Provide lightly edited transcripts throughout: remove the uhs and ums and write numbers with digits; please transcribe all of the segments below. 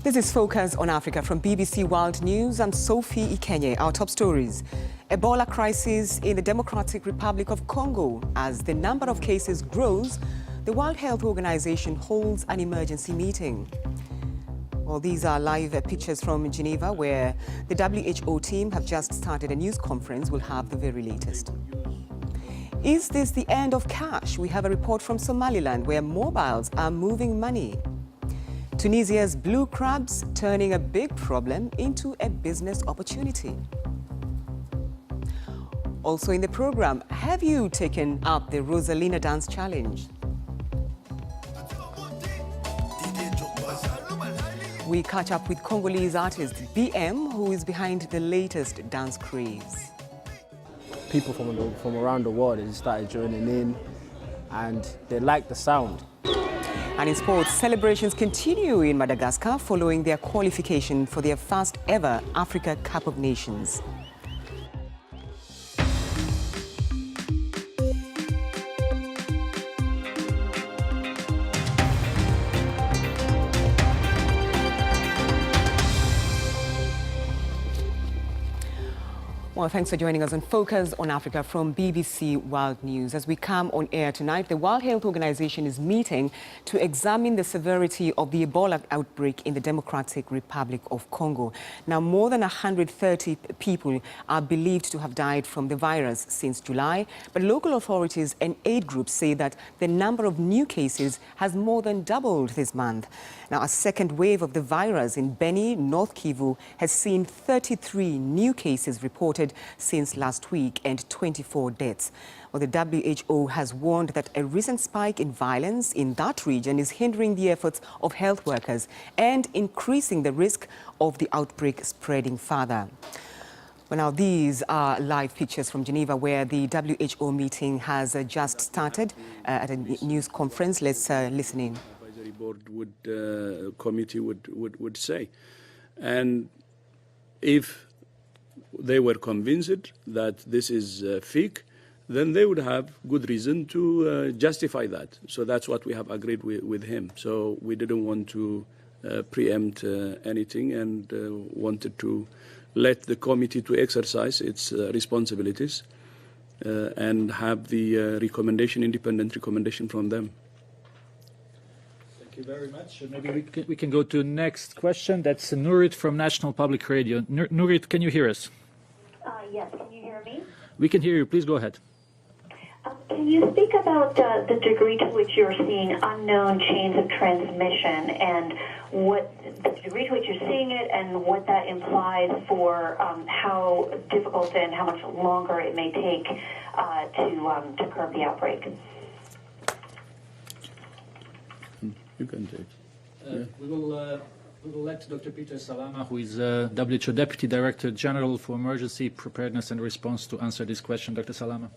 This is Focus on Africa from BBC World News. I'm Sophie Ikenye. Our top stories. Ebola crisis in the Democratic Republic of Congo. As the number of cases grows, the World Health Organization holds an emergency meeting. Well, these are live pictures from Geneva, where the WHO team have just started a news conference. We'll have the very latest. Is this the end of cash? We have a report from Somaliland, where mobiles are moving money. Tunisia's blue crabs turning a big problem into a business opportunity. Also in the program, have you taken up the Rosalina dance challenge? We catch up with Congolese artist BM, who is behind the latest dance craze. People from around the world have started joining in, and they like the sound. And in sports, celebrations continue in Madagascar following their qualification for their first ever Africa Cup of Nations. Well, thanks for joining us on Focus on Africa from BBC World News. As we come on air tonight, the World Health Organization is meeting to examine the severity of the Ebola outbreak in the Democratic Republic of Congo. Now, more than 130 people are believed to have died from the virus since July, but local authorities and aid groups say that the number of new cases has more than doubled this month. Now, a second wave of the virus in Beni, North Kivu, has seen 33 new cases reported since last week and 24 deaths. Well, the WHO has warned that a recent spike in violence in that region is hindering the efforts of health workers and increasing the risk of the outbreak spreading further. Well, now these are live pictures from Geneva, where the WHO meeting has just started at a news conference. Let's listen in. Advisory board committee would say, and if they were convinced that this is fake, then they would have good reason to justify that. So that's what we have agreed with him. So we didn't want to preempt anything, and wanted to let the committee to exercise its responsibilities and have the independent recommendation from them. Thank you very much. Maybe we can go to next question. That's Nurit from National Public Radio. Nurit, can you hear us? Yes, can you hear me? We can hear you. Please go ahead. Can you speak about the degree to which you're seeing unknown chains of transmission, and what the degree to which you're seeing it, and what that implies for how difficult and how much longer it may take to curb the outbreak? You can take. We will let Dr. Peter Salama, who is WHO Deputy Director General for Emergency Preparedness and Response, to answer this question. Dr. Salama.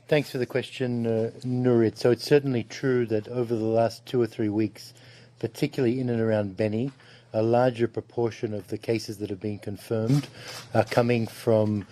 Thanks for the question, Nurit. So it's certainly true that over the last 2 or 3 weeks, particularly in and around Beni, a larger proportion of the cases that have been confirmed are coming from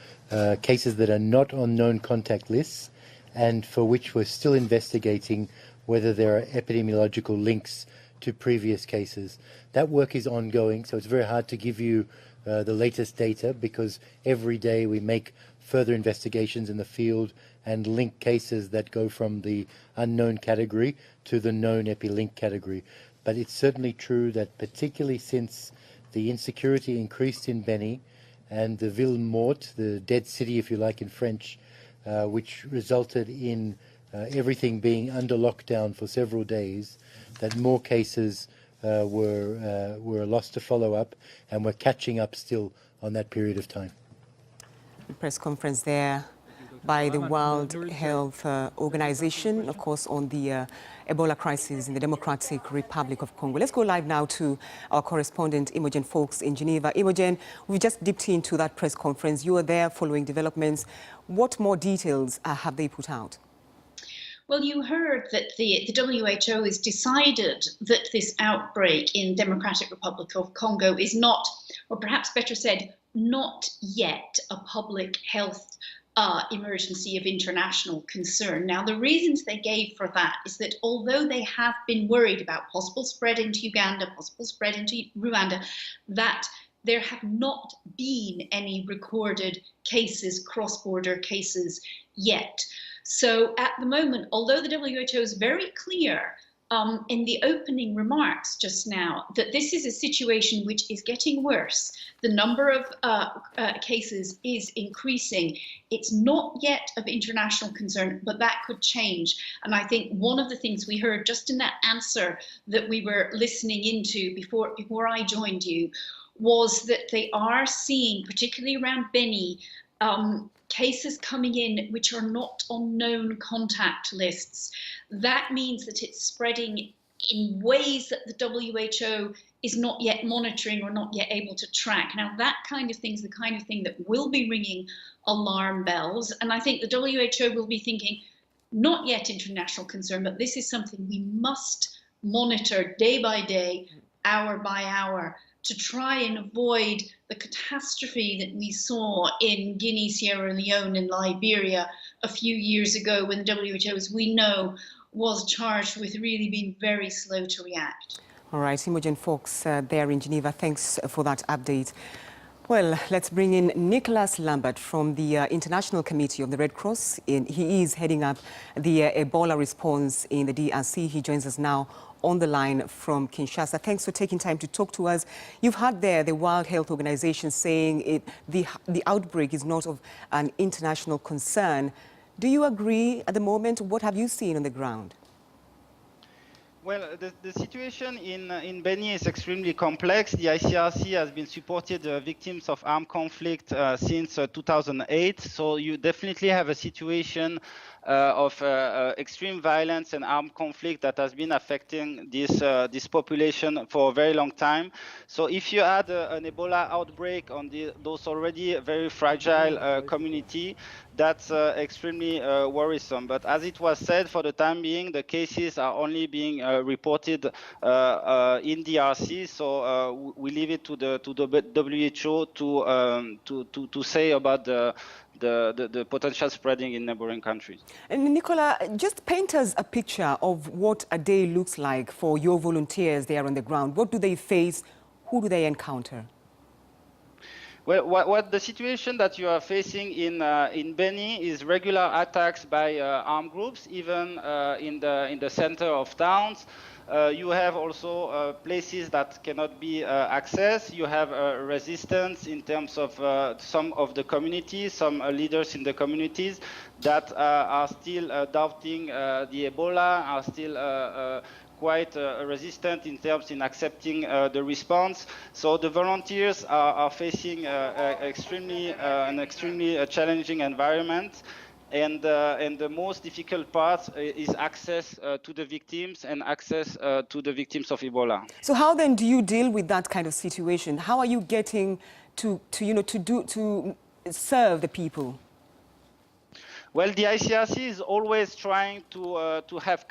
cases that are not on known contact lists, and for which we're still investigating whether there are epidemiological links to previous cases. That work is ongoing, so it's very hard to give you the latest data, because every day we make further investigations in the field and link cases that go from the unknown category to the known epilink category. But it's certainly true that particularly since the insecurity increased in Beni and the ville morte, the dead city if you like in French, which resulted in everything being under lockdown for several days, that more cases were lost to follow up, and we're catching up still on that period of time. The press conference there by the World Health Organization, of course, on the Ebola crisis in the Democratic Republic of Congo. Let's go live now to our correspondent Imogen Folks in Geneva. Imogen, we just dipped into that press conference. You were there following developments. What more details have they put out? Well, you heard that the WHO has decided that this outbreak in Democratic Republic of Congo is not, or perhaps better said, not yet a public health emergency of international concern. Now, the reasons they gave for that is that although they have been worried about possible spread into Uganda, possible spread into Rwanda, that there have not been any recorded cases, cross-border cases yet. So at the moment, although the WHO is very clear in the opening remarks just now that this is a situation which is getting worse, the number of cases is increasing. It's not yet of international concern, but that could change. And I think one of the things we heard just in that answer that we were listening into before I joined you was that they are seeing, particularly around Beni, cases coming in which are not on known contact lists. That means that it's spreading in ways that the WHO is not yet monitoring or not yet able to track. Now, that kind of thing is the kind of thing that will be ringing alarm bells. And I think the WHO will be thinking, not yet international concern, but this is something we must monitor day by day, hour by hour, to try and avoid the catastrophe that we saw in Guinea, Sierra Leone, and Liberia a few years ago, when the WHO, as we know, was charged with really being very slow to react. All right, Imogen Fox there in Geneva, thanks for that update. Well, let's bring in Nicholas Lambert from the International Committee of the Red Cross. He is heading up the Ebola response in the DRC. He joins us now on the line from Kinshasa. Thanks for taking time to talk to us. You've heard there the World Health Organization saying the outbreak is not of an international concern. Do you agree at the moment? What have you seen on the ground? Well, the situation in Beni is extremely complex. The ICRC has been supporting victims of armed conflict since 2008. So you definitely have a situation of extreme violence and armed conflict that has been affecting this population for a very long time. So if you add an Ebola outbreak on those already very fragile community, that's extremely worrisome. But as it was said, for the time being, the cases are only being reported in DRC. So we leave it to the WHO to say about the potential spreading in neighboring countries. And Nicola, just paint us a picture of what a day looks like for your volunteers there on the ground. What do they face? Who do they encounter? Well, what the situation that you are facing in Beni is regular attacks by armed groups, even in the center of towns. You have also places that cannot be accessed. You have resistance in terms of some of the communities, some leaders in the communities that are still doubting the Ebola, are still quite resistant in accepting the response. So the volunteers are facing an extremely challenging environment. And the most difficult part is access to the victims and access to the victims of Ebola. So how then do you deal with that kind of situation? How are you getting to serve the people? Well, the ICRC is always trying to have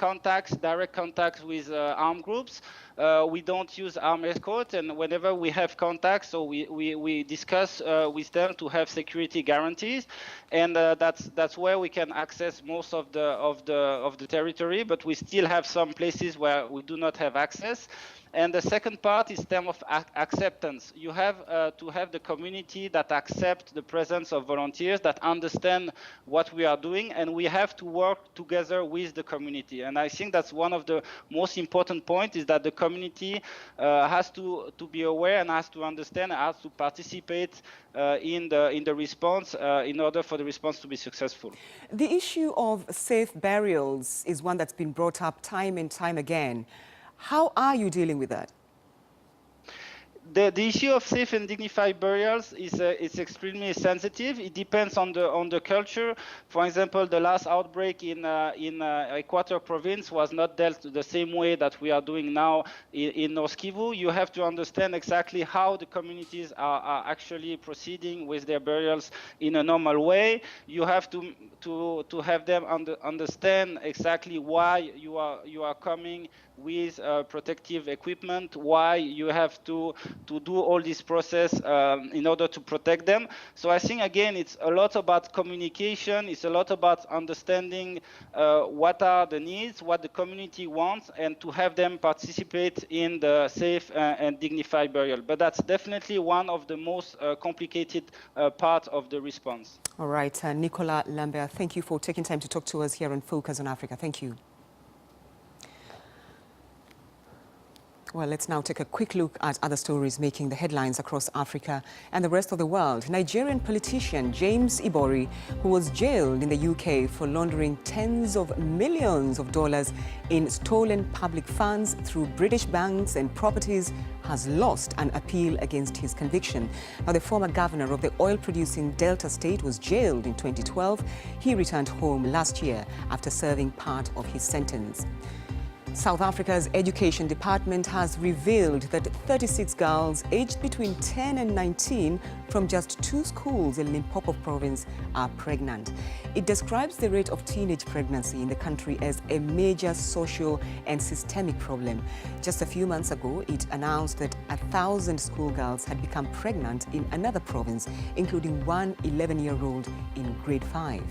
direct contacts with armed groups. We don't use armed escort, and whenever we have contacts, so we discuss with them to have security guarantees, and that's where we can access most of the territory. But we still have some places where we do not have access. And the second part is in terms of acceptance. You have to have the community that accept the presence of volunteers, that understand what we are doing, and we have to work together with the community. And I think that's one of the most important points, is that the community has to be aware and has to understand, has to participate in the response in order for the response to be successful. The issue of safe burials is one that's been brought up time and time again. How are you dealing with that? The issue of safe and dignified burials is extremely sensitive. It depends on the culture. For example, the last outbreak in Equator province was not dealt the same way that we are doing now in North Kivu. You have to understand exactly how the communities are actually proceeding with their burials in a normal way. You have to have them understand exactly why you are coming with protective equipment, why you have to do all this process in order to protect them. So I think, again, it's a lot about communication, it's a lot about understanding what are the needs, what the community wants, and to have them participate in the safe and dignified burial. But that's definitely one of the most complicated parts of the response. All right, Nicolas Lambert, thank you for taking time to talk to us here on Focus on Africa. Thank you. Well, let's now take a quick look at other stories making the headlines across Africa and the rest of the world. Nigerian politician James Ibori, who was jailed in the UK for laundering tens of millions of dollars in stolen public funds through British banks and properties, has lost an appeal against his conviction. Now, the former governor of the oil-producing Delta State was jailed in 2012. He returned home last year after serving part of his sentence. South Africa's Education Department has revealed that 36 girls aged between 10 and 19 from just 2 schools in Limpopo province are pregnant. It describes the rate of teenage pregnancy in the country as a major social and systemic problem. Just a few months ago, it announced that 1,000 schoolgirls had become pregnant in another province, including one 11-year-old in grade 5.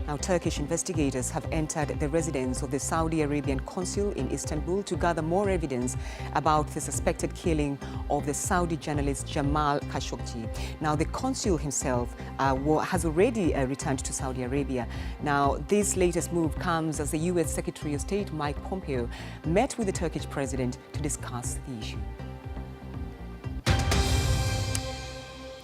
Now, Turkish investigators have entered the residence of the Saudi Arabian consul in Istanbul to gather more evidence about the suspected killing of the Saudi journalist Jamal Khashoggi. Now, the consul himself has already returned to Saudi Arabia. Now, this latest move comes as the U.S. Secretary of State Mike Pompeo met with the Turkish president to discuss the issue.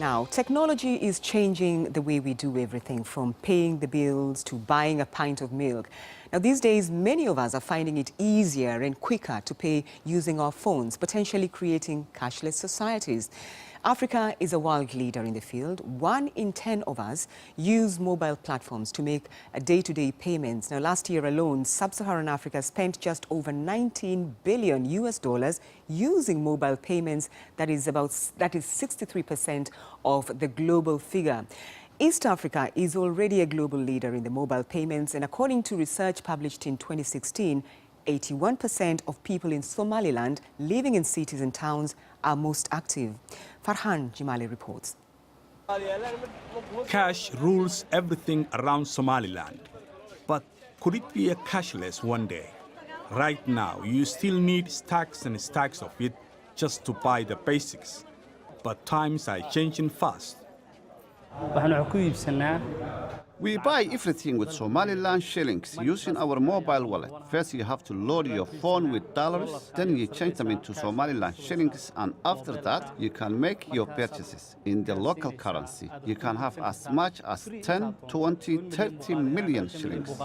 Now, technology is changing the way we do everything, from paying the bills to buying a pint of milk. Now, these days, many of us are finding it easier and quicker to pay using our phones, potentially creating cashless societies. Africa is a world leader in the field. 1 in 10 of us use mobile platforms to make day-to-day payments. Now, last year alone, Sub-Saharan Africa spent just over $19 billion using mobile payments. That is 63% of the global figure. East Africa is already a global leader in the mobile payments, and according to research published in 2016, 81% of people in Somaliland living in cities and towns are most active. Farhan Jimali reports. Cash rules everything around Somaliland. But could it be a cashless one day? Right now, you still need stacks and stacks of it just to buy the basics. But times are changing fast. We buy everything with Somaliland shillings using our mobile wallet. First, you have to load your phone with dollars, then you change them into Somaliland shillings, and after that, you can make your purchases in the local currency. You can have as much as 10, 20, 30 million shillings.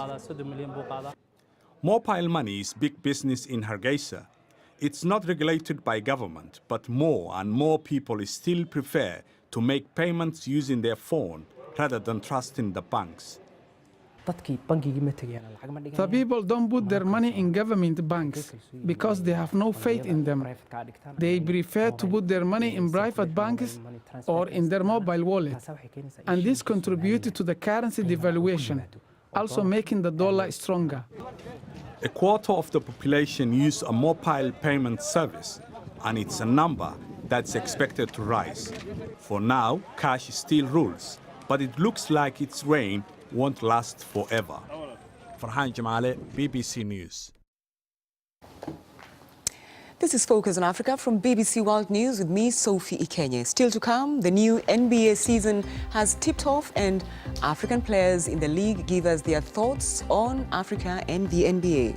Mobile money is big business in Hargeisa. It's not regulated by government, but more and more people still prefer to make payments using their phone rather than trusting the banks. The people don't put their money in government banks because they have no faith in them. They prefer to put their money in private banks or in their mobile wallet. And this contributed to the currency devaluation, also making the dollar stronger. A quarter of the population use a mobile payment service, and it's a number that's expected to rise. For now, cash still rules, but it looks like its reign won't last forever. Farhan Jamale, BBC News. This is Focus on Africa from BBC World News with me, Sophie Ikenye. Still to come, the new NBA season has tipped off and African players in the league give us their thoughts on Africa and the NBA.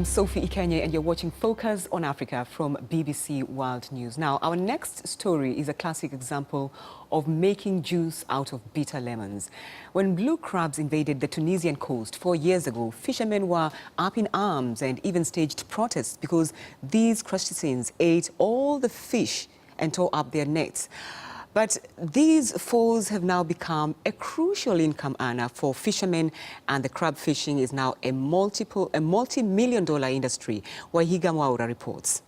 I'm Sophie Ikenye and you're watching Focus on Africa from BBC World News. Now, our next story is a classic example of making juice out of bitter lemons. When blue crabs invaded the Tunisian coast 4 years ago, fishermen were up in arms and even staged protests because these crustaceans ate all the fish and tore up their nets. But these falls have now become a crucial income earner for fishermen, and the crab fishing is now a multi-million-dollar industry. Wahiga Mwaura reports.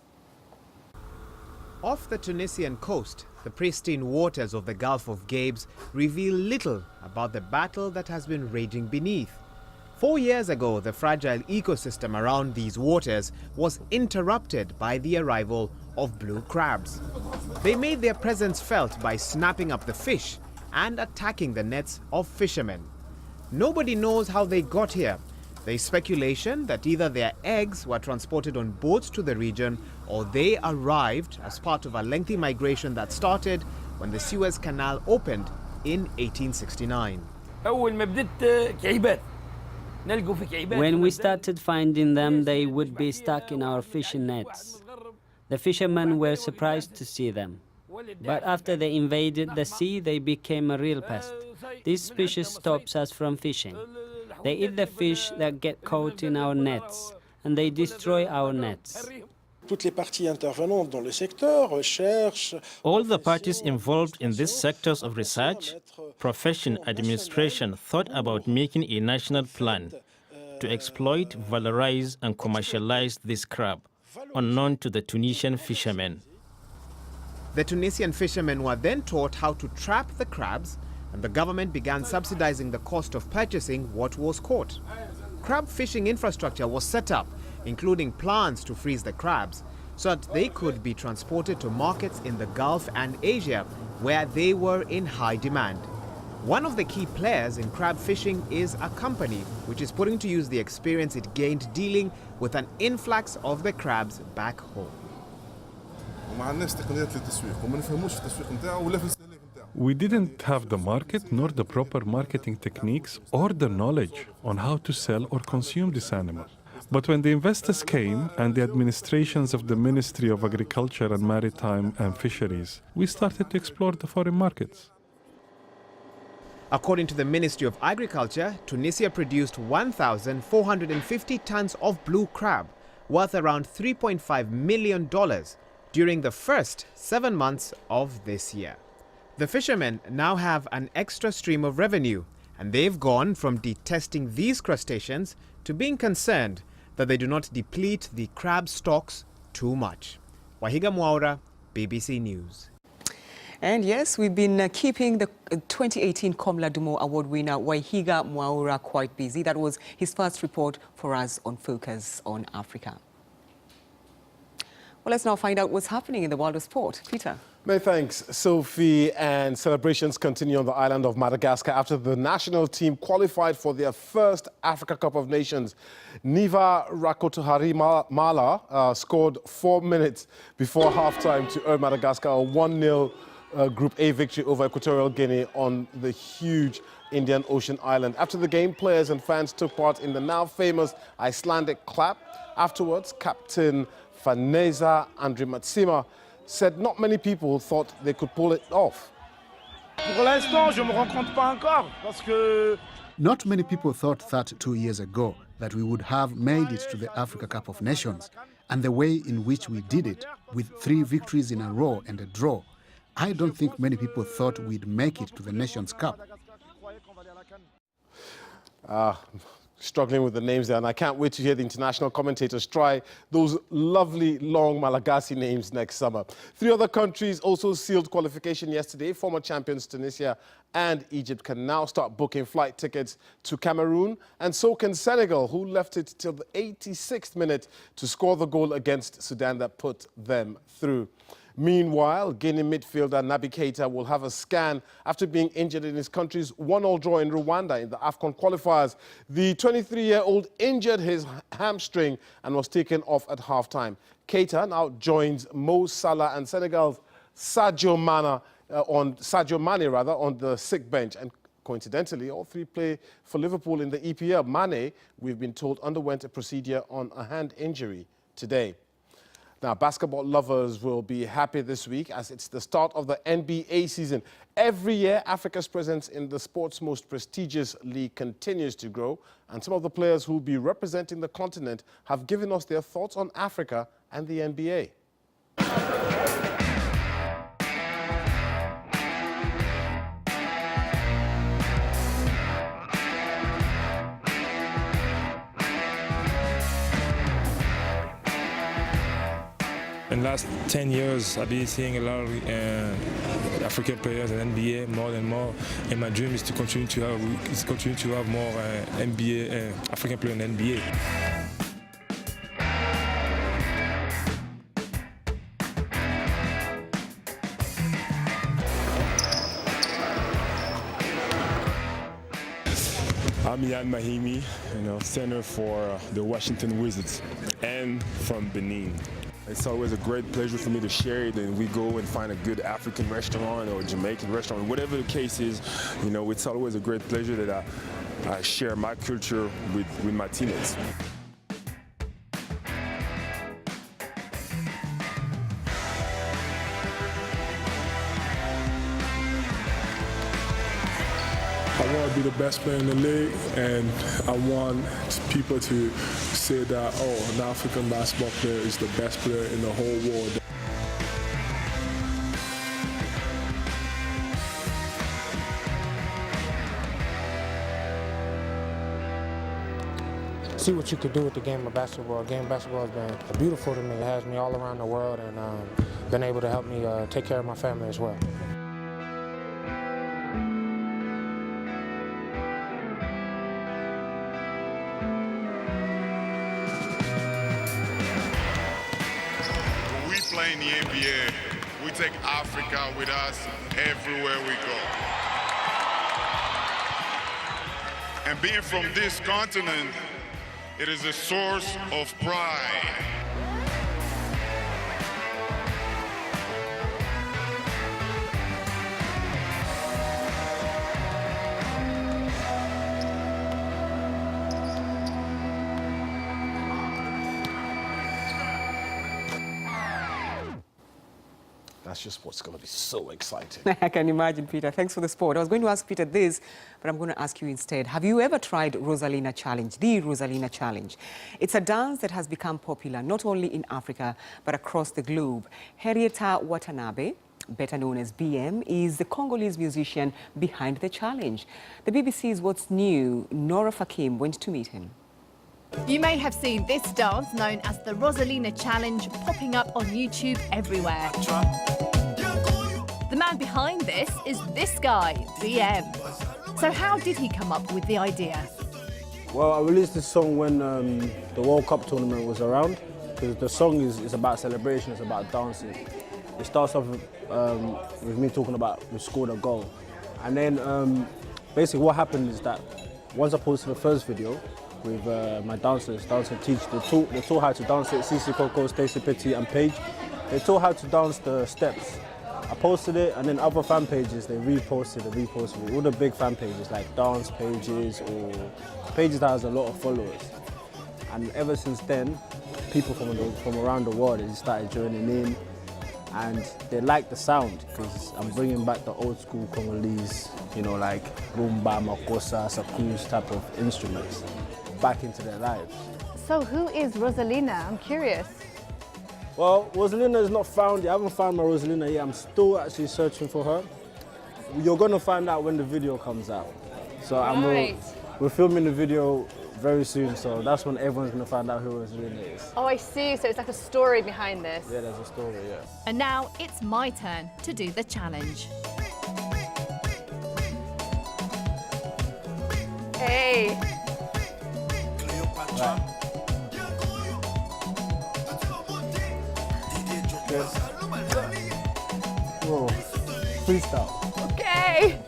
Off the Tunisian coast, the pristine waters of the Gulf of Gabes reveal little about the battle that has been raging beneath. 4 years ago, the fragile ecosystem around these waters was interrupted by the arrival of blue crabs. They made their presence felt by snapping up the fish and attacking the nets of fishermen. Nobody knows how they got here. There is speculation that either their eggs were transported on boats to the region or they arrived as part of a lengthy migration that started when the Suez Canal opened in 1869. When we started finding them, they would be stuck in our fishing nets. The fishermen were surprised to see them. But after they invaded the sea, they became a real pest. This species stops us from fishing. They eat the fish that get caught in our nets, and they destroy our nets. All the parties involved in these sectors of research, profession, administration thought about making a national plan to exploit, valorize, and commercialize this crab, unknown to the Tunisian fishermen. The Tunisian fishermen were then taught how to trap the crabs, and the government began subsidizing the cost of purchasing what was caught. Crab fishing infrastructure was set up, including plans to freeze the crabs, so that they could be transported to markets in the Gulf and Asia, where they were in high demand. One of the key players in crab fishing is a company which is putting to use the experience it gained dealing with an influx of the crabs back home. We didn't have the market nor the proper marketing techniques or the knowledge on how to sell or consume this animal. But when the investors came and the administrations of the Ministry of Agriculture and Maritime and Fisheries, we started to explore the foreign markets. According to the Ministry of Agriculture, Tunisia produced 1,450 tons of blue crab, worth around $3.5 million during the first 7 months of this year. The fishermen now have an extra stream of revenue, and they've gone from detesting these crustaceans to being concerned that they do not deplete the crab stocks too much. Wahiga Mwaura, BBC News. And yes, we've been keeping the 2018 Komla Dumo Award winner Wahiga Mwaura quite busy. That was his first report for us on Focus on Africa. Well, let's now find out what's happening in the world of sport. Peter. Many thanks, Sophie. And celebrations continue on the island of Madagascar after the national team qualified for their first Africa Cup of Nations. Niva Rakotoharimala scored 4 minutes before halftime to earn Madagascar a 1-0 Group A victory over Equatorial Guinea on the huge Indian Ocean island. After the game, players and fans took part in the now famous Icelandic clap. Afterwards, Captain Vanessa Andrimatsima said not many people thought they could pull it off. Not many people thought that 2 years ago that we would have made it to the Africa Cup of Nations, and the way in which we did it, with 3 victories in a row and a draw. I don't think many people thought we'd make it to the Nations Cup. Struggling with the names there, and I can't wait to hear the international commentators try those lovely long Malagasy names next summer. 3 other countries also sealed qualification yesterday. Former champions Tunisia and Egypt can now start booking flight tickets to Cameroon, and so can Senegal, who left it till the 86th minute to score the goal against Sudan that put them through. Meanwhile, Guinea midfielder Naby Keita will have a scan after being injured in his country's 1-1 draw in Rwanda in the AFCON qualifiers. The 23-year-old injured his hamstring and was taken off at halftime. Keita now joins Mo Salah and Senegal's Sadio Mane on the sick bench. And Coincidentally, all three play for Liverpool in the EPL. Mane, we've been told, underwent a procedure on a hand injury today. Now, basketball lovers will be happy this week as it's the start of the NBA season. Every year, Africa's presence in the sport's most prestigious league continues to grow, and some of the players who will be representing the continent have given us their thoughts on Africa and the NBA. In the last 10 years, I've been seeing a lot of African players in NBA more and more. And my dream is to continue to have more NBA African players in NBA. I'm Ian Mahimi, center for the Washington Wizards, and from Benin. It's always a great pleasure for me to share it, and we go and find a good African restaurant or Jamaican restaurant, whatever the case is. It's always a great pleasure that I share my culture with my teammates. I want to be the best player in the league, and I want people to say that, oh, an African basketball player is the best player in the whole world. See what you could do with the game of basketball. Game of basketball has been beautiful to me. It has me all around the world and been able to help me take care of my family as well. Play in the NBA, we take Africa with us everywhere we go. And being from this continent, it is a source of pride. That's just what's going to be so exciting. I can imagine, Peter. Thanks for the sport. I was going to ask Peter this, but I'm going to ask you instead. Have you ever tried Rosalina Challenge, the Rosalina Challenge? It's a dance that has become popular not only in Africa, but across the globe. Henrietta Watanabe, better known as BM, is the Congolese musician behind the challenge. The BBC's What's New, Nora Fakim, went to meet him. You may have seen this dance, known as the Rosalina Challenge, popping up on YouTube everywhere. The man behind this is this guy, BM. So how did he come up with the idea? Well, I released this song when the World Cup tournament was around, because the song is about celebration, it's about dancing. It starts off with me talking about we scored a goal. And then basically what happened is that once I posted the first video, with my dancers, dancing teach. They taught how to dance it. Cici Coco, Stacey Petit and Paige. They taught how to dance the steps. I posted it, and then other fan pages, they reposted it. All the big fan pages like dance pages or pages that has a lot of followers. And ever since then, people from around the world, they started joining in, and they like the sound because I'm bringing back the old school Congolese, like rumba, makossa, sakus type of instruments back into their lives. So who is Rosalina? I'm curious. Well, Rosalina is not found yet. I haven't found my Rosalina yet. I'm still actually searching for her. You're going to find out when the video comes out. So we're filming the video very soon, so that's when everyone's going to find out who Rosalina is. Oh, I see. So it's like a story behind this. Yeah, there's a story, yeah. And now it's my turn to do the challenge. Hey. Right. Good. Whoa, freestyle. Okay.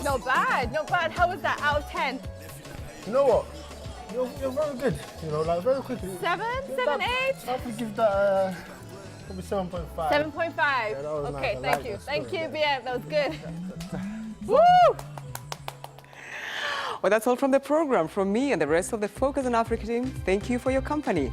Not bad, not bad. How was that out of 10? You know what? You're very good. Like very quickly. 7, 8? I have to give that Could be 7.5. 7.5. Yeah, okay, nice. thank you. Thank you, BM. That was good. Woo! Well, that's all from the program. From me and the rest of the Focus on Africa team, thank you for your company.